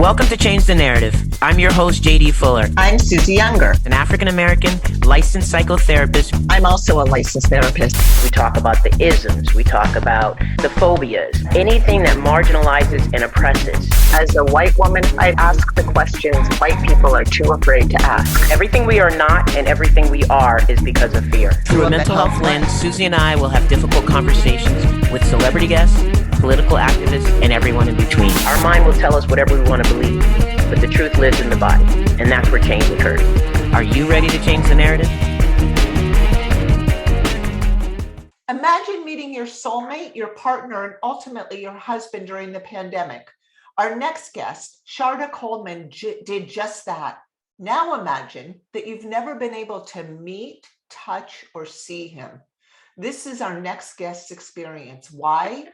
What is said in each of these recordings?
Welcome to Change the Narrative. I'm your host, JD Fuller. I'm Susie Younger, an African-American licensed psychotherapist. I'm also a licensed therapist. We talk about the isms. We talk about the phobias, anything that marginalizes and oppresses. As a white woman, I ask the questions white people are too afraid to ask. Everything we are not and everything we are is because of fear. Through a mental health lens, Susie and I will have difficult conversations with celebrity guests, political activists, and everyone in between. Our mind will tell us whatever we want to believe, but the truth lives in the body, and that's where change occurs. Are you ready to change the narrative? Imagine meeting your soulmate, your partner, and ultimately your husband during the pandemic. Our next guest, Sharda Coleman, did just that. Now imagine that you've never been able to meet, touch, or see him. This is our next guest's experience. Why?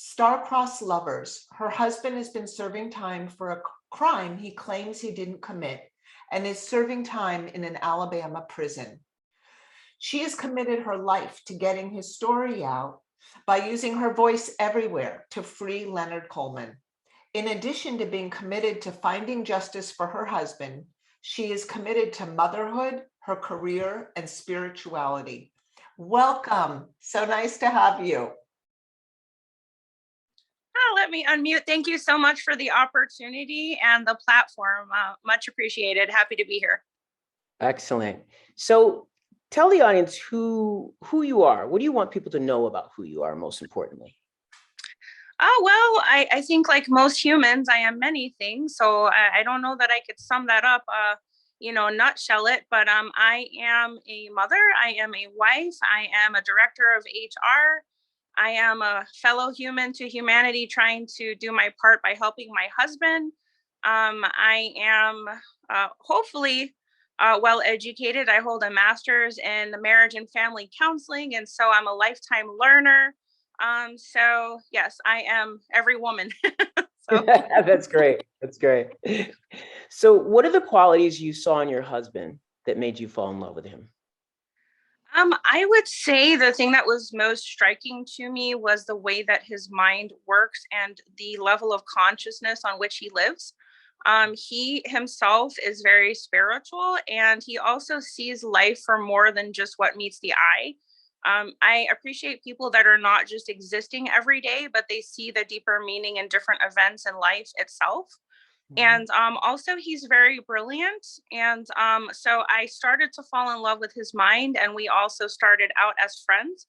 Star-crossed lovers. Her husband has been serving time for a crime he claims he didn't commit and is serving time in an Alabama prison. She has committed her life to getting his story out by using her voice everywhere to free Leonard Coleman. In addition to being committed to finding justice for her husband, she is committed to motherhood, her career, and spirituality. Welcome. So nice to have you. Let me unmute. Thank you so much for the opportunity and the platform. Much appreciated. Happy to be here. Excellent. So tell the audience who you are. What do you want people to know about who you are, most importantly? Oh, well, I think like most humans, I am many things. So I don't know that I could sum that up, nutshell it. But I am a mother. I am a wife. I am a director of HR. I am a fellow human to humanity trying to do my part by helping my husband. I am hopefully well educated. I hold a master's in marriage and family counseling, and so I'm a lifetime learner. So yes, I am every woman. That's great. That's great. So what are the qualities you saw in your husband that made you fall in love with him? I would say the thing that was most striking to me was the way that his mind works and the level of consciousness on which he lives. He himself is very spiritual, and he also sees life for more than just what meets the eye. I appreciate people that are not just existing every day, but they see the deeper meaning in different events in life itself. And also he's very brilliant. And so I started to fall in love with his mind, and we also started out as friends.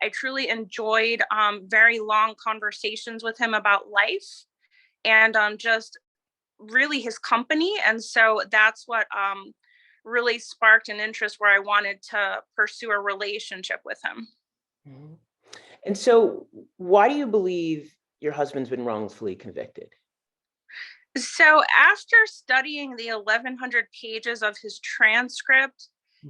I truly enjoyed very long conversations with him about life and just really his company. And so that's what really sparked an interest where I wanted to pursue a relationship with him. Mm-hmm. And so why do you believe your husband's been wrongfully convicted? So after studying the 1,100 pages of his transcript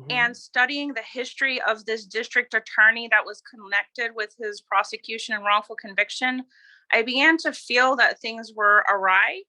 and studying the history of this district attorney that was connected with his prosecution and wrongful conviction, I began to feel that things were awry.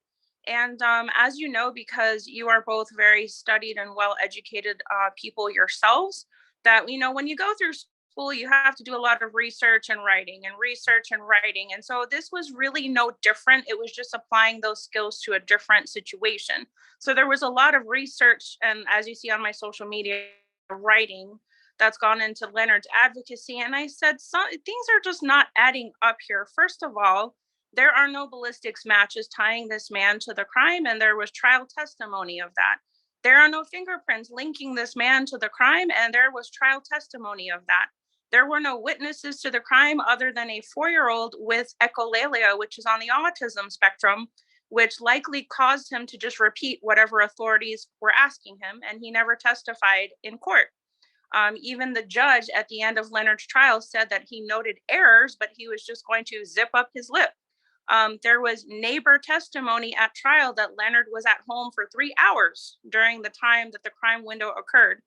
And as you know, because you are both very studied and well-educated people yourselves, that, when you go through school, you have to do a lot of research and writing. And so this was really no different. It was just applying those skills to a different situation. So there was a lot of research, and as you see on my social media, writing that's gone into Leonard's advocacy. And I said, things are just not adding up here. First of all, there are no ballistics matches tying this man to the crime, and there was trial testimony of that. There are no fingerprints linking this man to the crime, and there was trial testimony of that. There were no witnesses to the crime other than a 4-year-old with echolalia, which is on the autism spectrum, which likely caused him to just repeat whatever authorities were asking him, and he never testified in court. Even the judge at the end of Leonard's trial said that he noted errors, but he was just going to zip up his lip. There was neighbor testimony at trial that Leonard was at home for 3 hours during the time that the crime window occurred.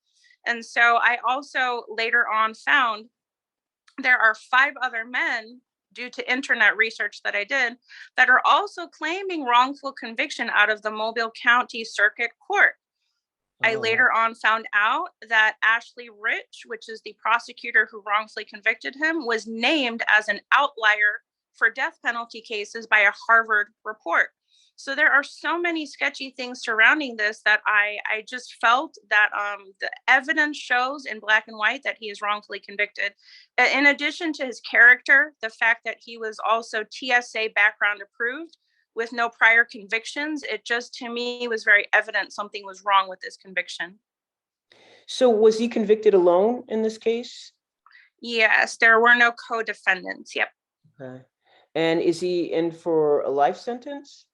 And so I also later on found there are 5 other men, due to internet research that I did, that are also claiming wrongful conviction out of the Mobile County Circuit Court. I later on found out that Ashley Rich, which is the prosecutor who wrongfully convicted him, was named as an outlier for death penalty cases by a Harvard report. So there are so many sketchy things surrounding this that I just felt that the evidence shows in black and white that he is wrongfully convicted. In addition to his character, the fact that he was also TSA background approved with no prior convictions, it just to me was very evident something was wrong with this conviction. So was he convicted alone in this case? Yes, there were no co-defendants. Yep. Okay. And is he in for a life sentence?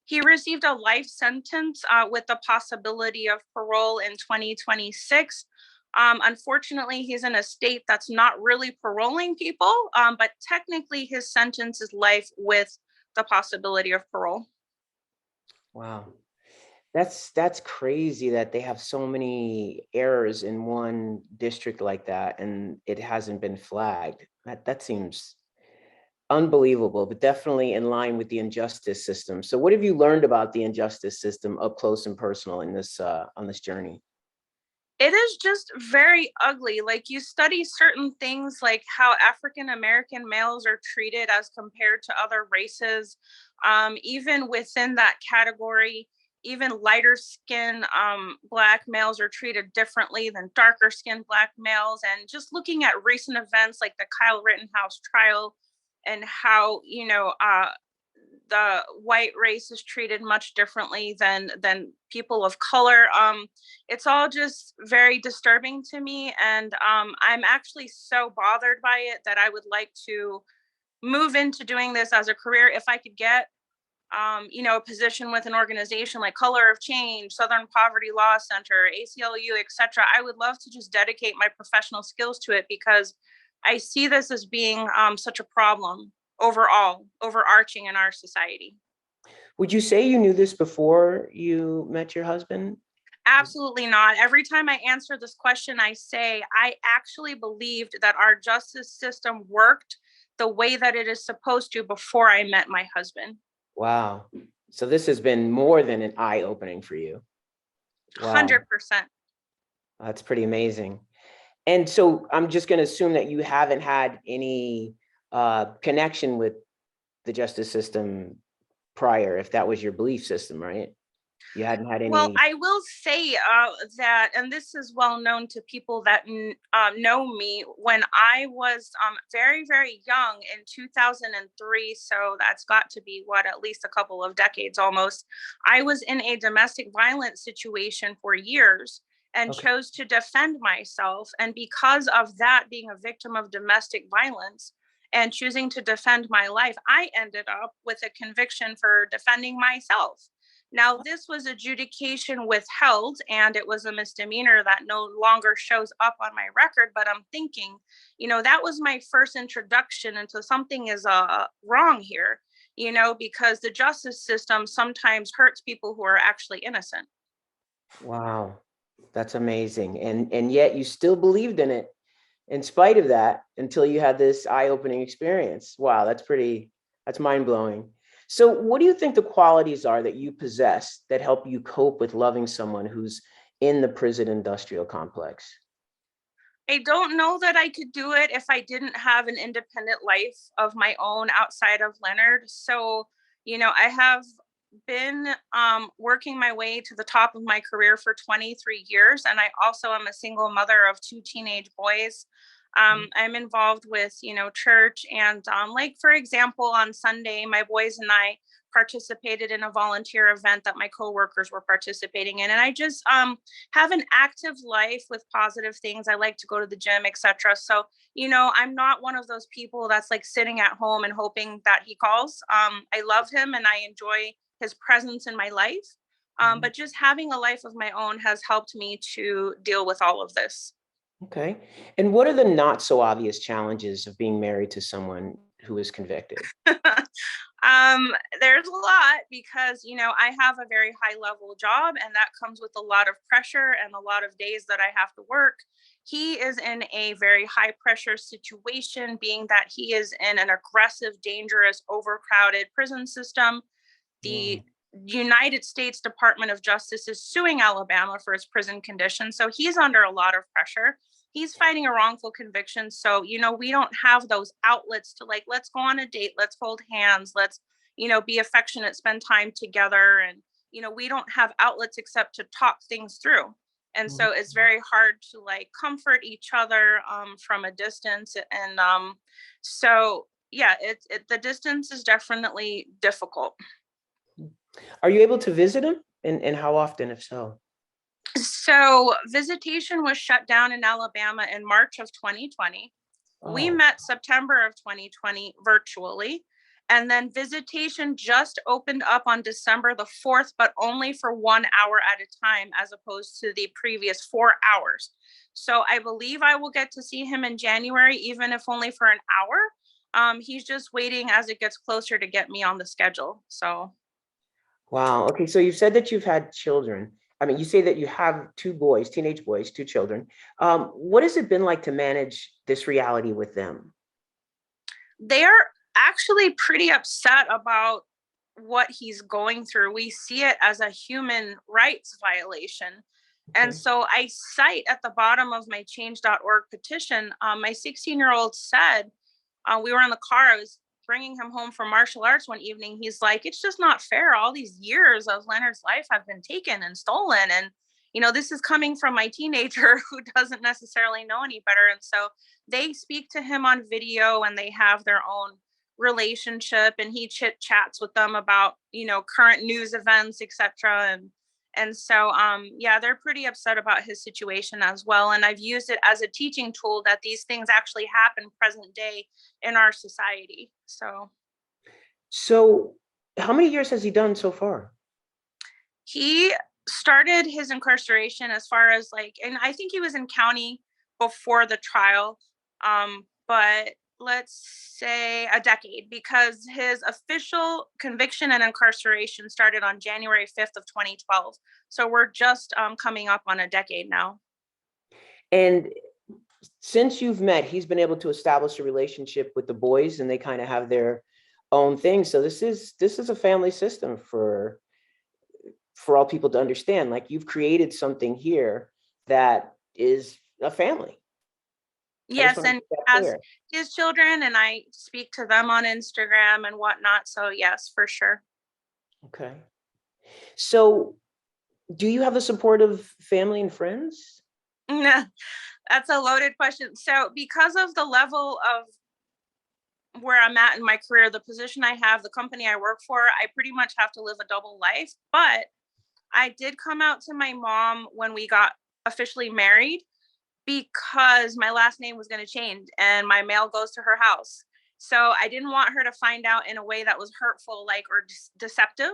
He received a life sentence with the possibility of parole in 2026. Unfortunately, he's in a state that's not really paroling people, but technically his sentence is life with the possibility of parole. Wow. That's crazy that they have so many errors in one district like that and it hasn't been flagged. That seems unbelievable, but definitely in line with the injustice system. So what have you learned about the injustice system up close and personal in this on this journey? It is just very ugly. Like you study certain things like how African American males are treated as compared to other races. Even within that category, even lighter skin black males are treated differently than darker skinned black males. And just looking at recent events like the Kyle Rittenhouse trial and how, the white race is treated much differently than people of color. It's all just very disturbing to me, and I'm actually so bothered by it that I would like to move into doing this as a career if I could get a position with an organization like Color of Change, Southern Poverty Law Center, ACLU, etc. I would love to just dedicate my professional skills to it because I see this as being such a problem overall, overarching in our society. Would you say you knew this before you met your husband? Absolutely not. Every time I answer this question, I say I actually believed that our justice system worked the way that it is supposed to before I met my husband. Wow. So this has been more than an eye-opening for you. Wow. 100%. That's pretty amazing. And so I'm just going to assume that you haven't had any connection with the justice system prior, if that was your belief system, right? You hadn't had any. Well, I will say that, and this is well known to people that know me, when I was very, very young in 2003, so that's got to be at least a couple of decades almost, I was in a domestic violence situation for years and chose to defend myself. And because of that, being a victim of domestic violence and choosing to defend my life, I ended up with a conviction for defending myself. Now, this was adjudication withheld, and it was a misdemeanor that no longer shows up on my record. But I'm thinking, that was my first introduction into something is wrong here, because the justice system sometimes hurts people who are actually innocent. Wow, that's amazing. And yet you still believed in it in spite of that until you had this eye-opening experience. Wow, that's mind-blowing. So what do you think the qualities are that you possess that help you cope with loving someone who's in the prison industrial complex? I don't know that I could do it if I didn't have an independent life of my own outside of Leonard. So, I have been working my way to the top of my career for 23 years. And I also am a single mother of 2 teenage boys. I'm involved with, church. And like, for example, on Sunday, my boys and I participated in a volunteer event that my coworkers were participating in. And I just have an active life with positive things. I like to go to the gym, etc. So, I'm not one of those people that's like sitting at home and hoping that he calls. I love him and I enjoy his presence in my life. But just having a life of my own has helped me to deal with all of this. Okay. And what are the not so obvious challenges of being married to someone who is convicted? There's a lot because, I have a very high level job and that comes with a lot of pressure and a lot of days that I have to work. He is in a very high pressure situation, being that he is in an aggressive, dangerous, overcrowded prison system. The United States Department of Justice is suing Alabama for his prison conditions. So he's under a lot of pressure. He's fighting a wrongful conviction. So, we don't have those outlets to like, let's go on a date, let's hold hands, let's, be affectionate, spend time together. And, we don't have outlets except to talk things through. And so it's very hard to like comfort each other from a distance. And so, yeah, the distance is definitely difficult. Are you able to visit him? And how often, if so? So visitation was shut down in Alabama in March of 2020. We Oh, met September of 2020 virtually. And then visitation just opened up on December the 4th, but only for 1 hour at a time, as opposed to the previous 4 hours. So I believe I will get to see him in January, even if only for an hour. He's just waiting as it gets closer to get me on the schedule. So. wow. Okay, so you said that you've had children. I mean, you say that you have two boys, teenage boys, two children. What has it been like to manage this reality with them? They're actually pretty upset about what he's going through. We see it as a human rights violation. And Okay. so I cite at the bottom of my change.org petition, my 16-year-old said, we were in the car, I was bringing him home from martial arts one evening. He's like, it's just not fair. All these years of Leonard's life have been taken and stolen. And, this is coming from my teenager who doesn't necessarily know any better. And so they speak to him on video and they have their own relationship, and he chit chats with them about, current news events, etc. And so, yeah, they're pretty upset about his situation as well. And I've used it as a teaching tool that these things actually happen present day in our society. So how many years has he done so far? He started his incarceration as far as and I think he was in county before the trial, but let's say a decade, because his official conviction and incarceration started on January 5th of 2012. So we're just coming up on a decade now. And since you've met, he's been able to establish a relationship with the boys, and they kind of have their own thing. So this is a family system for all people to understand. Like, you've created something here that is a family. Yes, and as his children, and I speak to them on Instagram and whatnot. So yes, for sure. Okay. So do you have the support of family and friends? No, that's a loaded question. So because of the level of where I'm at in my career, the position I have, the company I work for, I pretty much have to live a double life. But I did come out to my mom when we got officially married, because my last name was going to change and my mail goes to her house. So I didn't want her to find out in a way that was hurtful, or deceptive.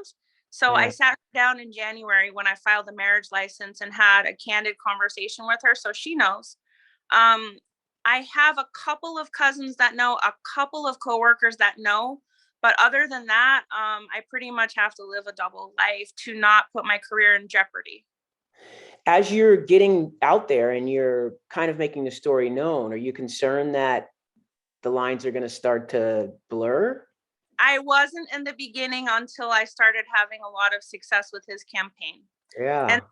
So Yeah. I sat down in January when I filed the marriage license and had a candid conversation with her, so she knows. I have a couple of cousins that know, a couple of coworkers that know, but other than that, I pretty much have to live a double life to not put my career in jeopardy. As you're getting out there and you're kind of making the story known, are you concerned that the lines are going to start to blur? I wasn't in the beginning until I started having a lot of success with his campaign. Yeah. And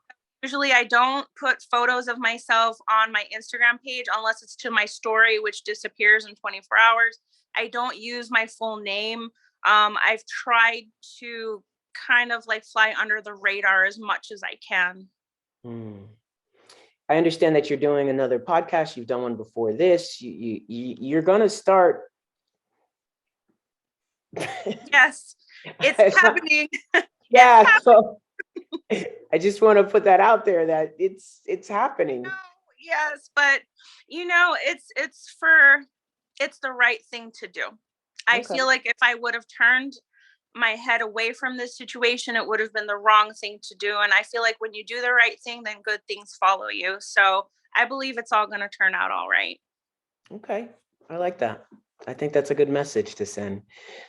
usually I don't put photos of myself on my Instagram page unless it's to my story, which disappears in 24 hours. I don't use my full name. I've tried to kind of fly under the radar as much as I can. I understand that you're doing another podcast. You've done one before this. You're going to start. Yes, it's happening. Yeah. So I just want to put that out there that it's happening. Yes, but it's the right thing to do. I feel like if I would have turned my head away from this situation, it would have been the wrong thing to do. And I feel like when you do the right thing, then good things follow you. So I believe it's all going to turn out all right. Okay. I like that. I think that's a good message to send.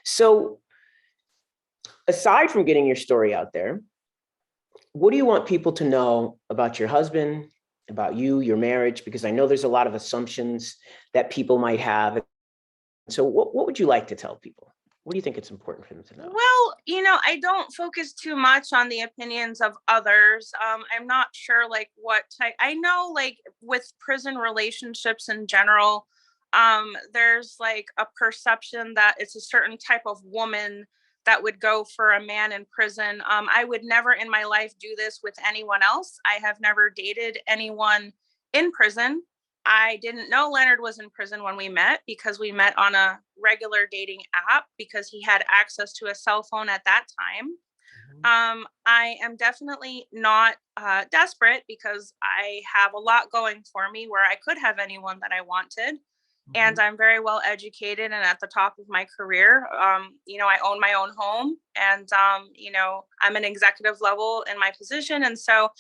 So aside from getting your story out there, what do you want people to know about your husband, about you, your marriage? Because I know there's a lot of assumptions that people might have. So what would you like to tell people? What do you think it's important for them to know? Well, I don't focus too much on the opinions of others. I'm not sure what type. I know with prison relationships in general, there's a perception that it's a certain type of woman that would go for a man in prison. I would never in my life do this with anyone else. I have never dated anyone in prison. I didn't know Leonard was in prison when we met because we met on a regular dating app because he had access to a cell phone at that time. I am definitely not desperate because I have a lot going for me where I could have anyone that I wanted. And I'm very well educated and at the top of my career. I own my own home and, I'm an executive level in my position. And so,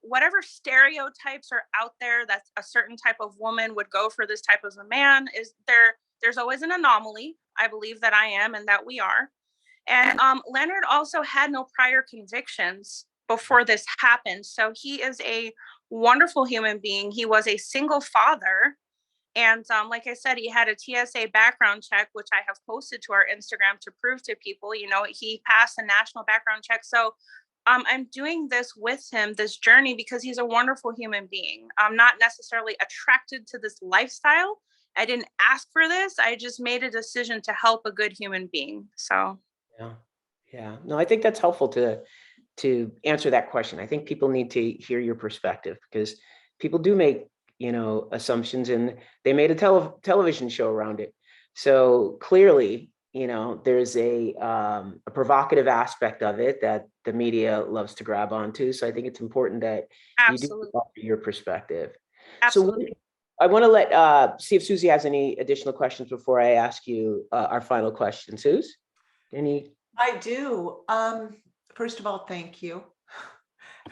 whatever stereotypes are out there that a certain type of woman would go for this type of a man is there's always an anomaly. I believe that I am and that we are. And Leonard also had no prior convictions before this happened. So he is a wonderful human being. He was a single father. And like I said, he had a TSA background check, which I have posted to our Instagram to prove to people, he passed a national background check. So I'm doing this with him, this journey, because he's a wonderful human being. I'm not necessarily attracted to this lifestyle. I didn't ask for this. I just made a decision to help a good human being. So. Yeah. No, I think that's helpful to answer that question. I think people need to hear your perspective because people do make, assumptions, and they made a television show around it. So clearly, there's a provocative aspect of it that the media loves to grab onto. So I think it's important that you do Absolutely. offer your perspective. Absolutely. So I want to see if Susie has any additional questions before I ask you our final question. Suze, any? I do. First of all, thank you.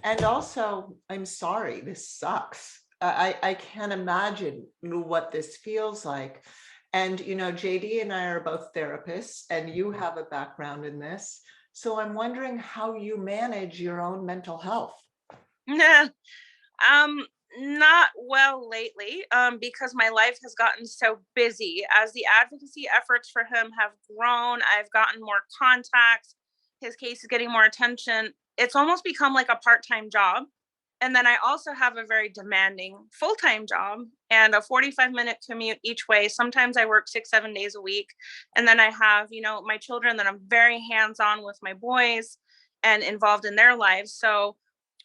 And also, I'm sorry, this sucks. I can't imagine what this feels like. And, JD and I are both therapists, and you have a background in this. So I'm wondering how you manage your own mental health. Not well lately, because my life has gotten so busy. As the advocacy efforts for him have grown, I've gotten more contacts. His case is getting more attention. It's almost become like a part-time job. And then I also have a very demanding full-time job and a 45-minute commute each way. Sometimes I work 6-7 days a week. And then I have, my children that I'm very hands-on with my boys and involved in their lives. So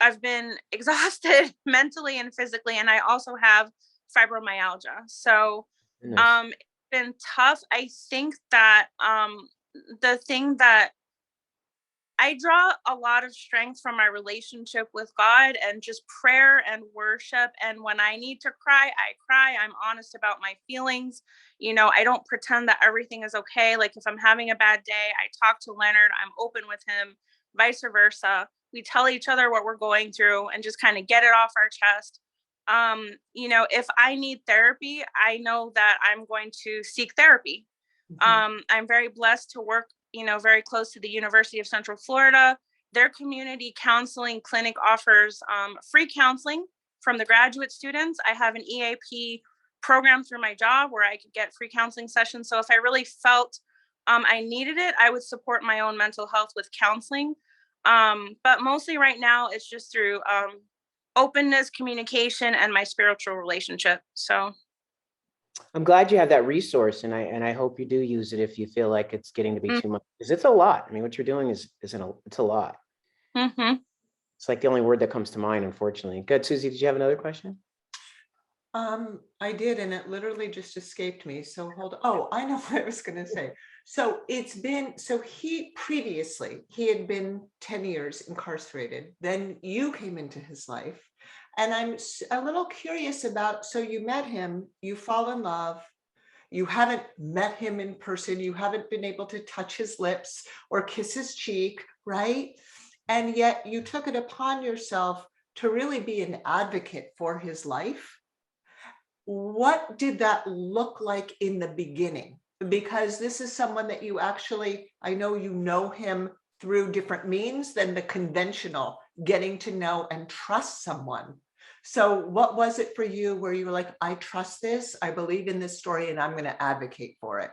I've been exhausted mentally and physically. And I also have fibromyalgia. So it's been tough. I think that the thing that I draw a lot of strength from my relationship with God and just prayer and worship. And when I need to cry, I cry. I'm honest about my feelings. I don't pretend that everything is okay. Like if I'm having a bad day, I talk to Leonard, I'm open with him, vice versa. We tell each other what we're going through and just kind of get it off our chest. If I need therapy, I know that I'm going to seek therapy. I'm very blessed to work very close to the University of Central Florida. Their community counseling clinic offers free counseling from the graduate students. I have an EAP program through my job where I could get free counseling sessions. So if I really felt I needed it, I would support my own mental health with counseling. But mostly right now, it's just through openness, communication, and my spiritual relationship. So I'm glad you have that resource, and I hope you do use it if you feel like it's getting to be too much, because it's a lot. I mean, what you're doing it's a lot. Mm-hmm. It's like the only word that comes to mind, unfortunately. Good, Susie. Did you have another question? I did, and it literally just escaped me. So oh, I know what I was going to say. So he had been 10 years incarcerated. Then you came into his life. And I'm a little curious about, so you met him, you fall in love, you haven't met him in person, you haven't been able to touch his lips or kiss his cheek, right? And yet you took it upon yourself to really be an advocate for his life. What did that look like in the beginning? Because this is someone that you actually, I know him through different means than the conventional getting to know and trust someone. So what was it for you where you were like, I trust this, I believe in this story, and I'm going to advocate for it?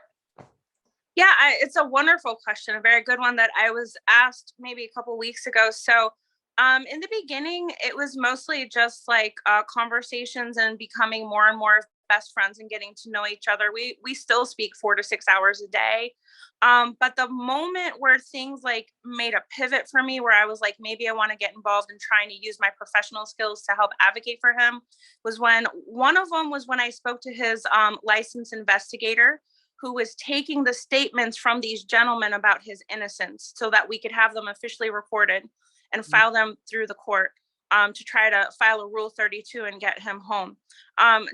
Yeah, it's a wonderful question, a very good one that I was asked maybe a couple of weeks ago. So in the beginning, it was mostly just like conversations and becoming more and more best friends and getting to know each other. We still speak 4 to 6 hours a day. But the moment where things like made a pivot for me, where I was like, maybe I want to get involved in trying to use my professional skills to help advocate for him, was when one of them was when I spoke to his licensed investigator, who was taking the statements from these gentlemen about his innocence so that we could have them officially recorded and file them through the court, to try to file a Rule 32 and get him home.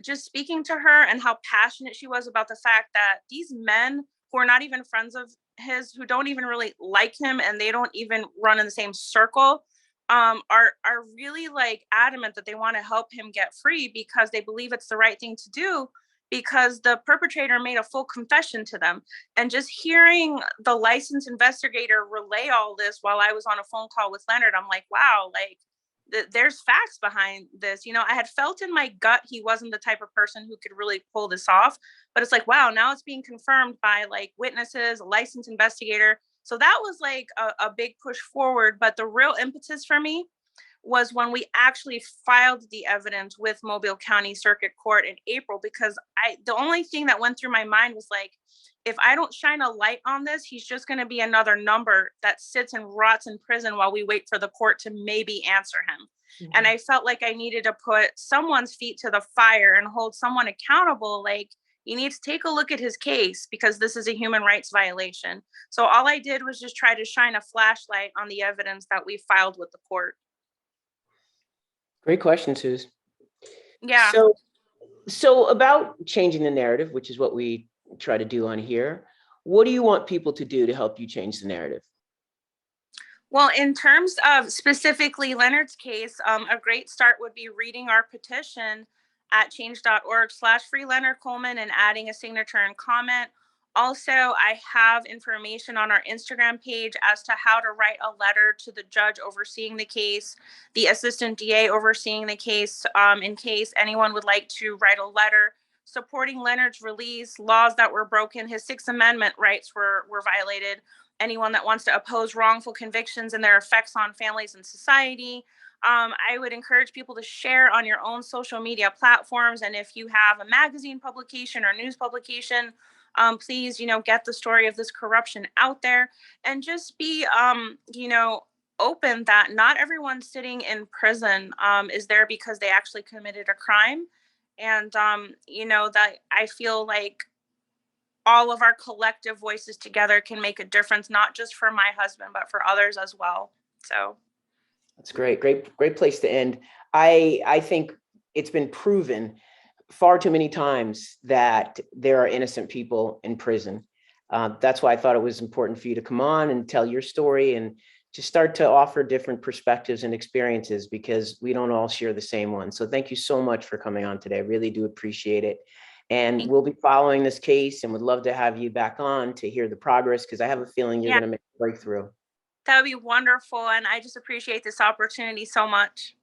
Just speaking to her and how passionate she was about the fact that these men who are not even friends of his, who don't even really like him, and they don't even run in the same circle, are really like adamant that they want to help him get free because they believe it's the right thing to do, because the perpetrator made a full confession to them. And just hearing the licensed investigator relay all this while I was on a phone call with Leonard, I'm like, wow, like there's facts behind this. You know, I had felt in my gut he wasn't the type of person who could really pull this off, but it's like, wow, now it's being confirmed by like witnesses, a licensed investigator. So that was like a big push forward. But the real impetus for me was when we actually filed the evidence with Mobile County Circuit Court in April, because the only thing that went through my mind was like, if I don't shine a light on this, he's just going to be another number that sits and rots in prison while we wait for the court to maybe answer him. Mm-hmm. And I felt like I needed to put someone's feet to the fire and hold someone accountable. Like, you need to take a look at his case because this is a human rights violation. So all I did was just try to shine a flashlight on the evidence that we filed with the court. Great question, Suze. Yeah. So about changing the narrative, which is what we try to do on here, what do you want people to do to help you change the narrative? Well, in terms of specifically Leonard's case, a great start would be reading our petition at change.org/free Leonard Coleman and adding a signature and comment. Also, I have information on our Instagram page as to how to write a letter to the judge overseeing the case, the assistant DA overseeing the case, in case anyone would like to write a letter supporting Leonard's release, laws that were broken, his Sixth Amendment rights were violated, anyone that wants to oppose wrongful convictions and their effects on families and society. I would encourage people to share on your own social media platforms. And if you have a magazine publication or news publication, please, get the story of this corruption out there, and just be, open that not everyone sitting in prison is there because they actually committed a crime. And, that I feel like all of our collective voices together can make a difference, not just for my husband, but for others as well. So that's great. Great place to end. I think it's been proven far too many times that there are innocent people in prison. That's why I thought it was important for you to come on and tell your story and just start to offer different perspectives and experiences, because we don't all share the same one. So thank you so much for coming on today. I really do appreciate it. And we'll be following this case and would love to have you back on to hear the progress, because I have a feeling you're going to make a breakthrough. That would be wonderful. And I just appreciate this opportunity so much.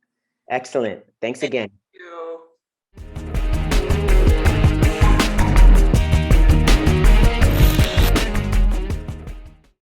Excellent. Thanks again. Thank you.